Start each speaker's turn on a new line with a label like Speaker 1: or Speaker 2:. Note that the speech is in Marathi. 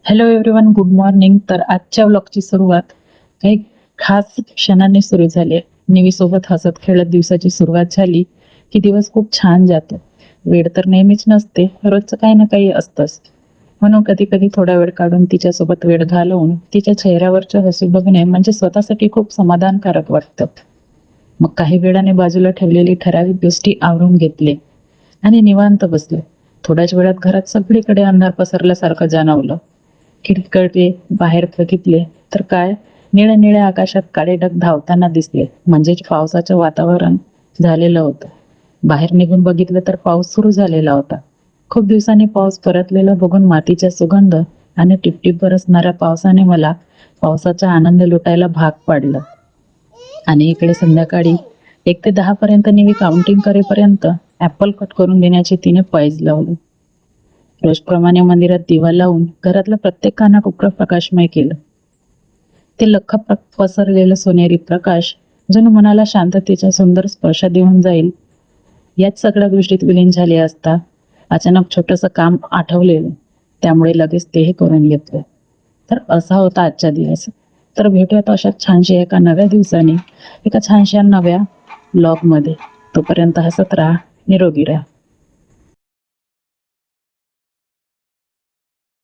Speaker 1: Hello everyone, good morning. तर आजच्या व्लॉगची सुरुवात काही खास क्षणांनी सुरू झाली. निवी सोबत हसत खेळत दिवसाची सुरुवात झाली की दिवस खूप छान जातो. वेळ तर नेहमीच नसते, रोजचं काही ना काही असतंच. म्हणून कधी कधी थोडा वेळ काढून तिच्यासोबत वेळ घालवून तिच्या चेहऱ्यावरच्या हसू बघणे म्हणजे स्वतःसाठी खूप समाधानकारक वाटतं. मग काही वेळाने बाजूला ठेवलेली ठराविक गोष्टी आवरून घेतले आणि निवांत बसले. थोड्याच वेळात घरात सगळीकडे अंधार पसरल्यासारखं जाणवलं. खिडकीकडे बाहेर बघितले तर काय, निळ्या निळ्या आकाशात काळे ढग धावताना दिसले. म्हणजेच पावसाचं वातावरण झालेलं होतं. बाहेर निघून बघितलं तर पाऊस सुरू झालेला होता. खूप दिवसांनी पाऊस परतलेला बघून मातीचा सुगंध आणि टिपटिप बरसणाऱ्या पावसाने मला पावसाचा आनंद लुटायला भाग पाडलं. आणि इकडे संध्याकाळी 1 ते 10 पर्यंत निवी काउंटिंग करेपर्यंत ऍपल कट करून देण्याची तिने पैज लावली. रोजप्रमाणे मंदिरात दिवा लावून घरातलं प्रत्येक कानाकोपरं प्रकाशमय केलं. ते लख्ख पसरलेलं सोनेरी प्रकाश जणू मनाला शांततेचा सुंदर स्पर्श देऊन जाईल. याच सगळ्या गोष्टीत विलीन झाले असता अचानक छोटंसं काम आठवलेलं, त्यामुळे लगेच तेही करून घेतलं. तर असा होता आजचा दिवस. तर भेटूयात अशाच छानशा एका नव्या दिवसाने एका छानशा नव्या ब्लॉगमध्ये. तोपर्यंत हसत राहा, निरोगी राहा.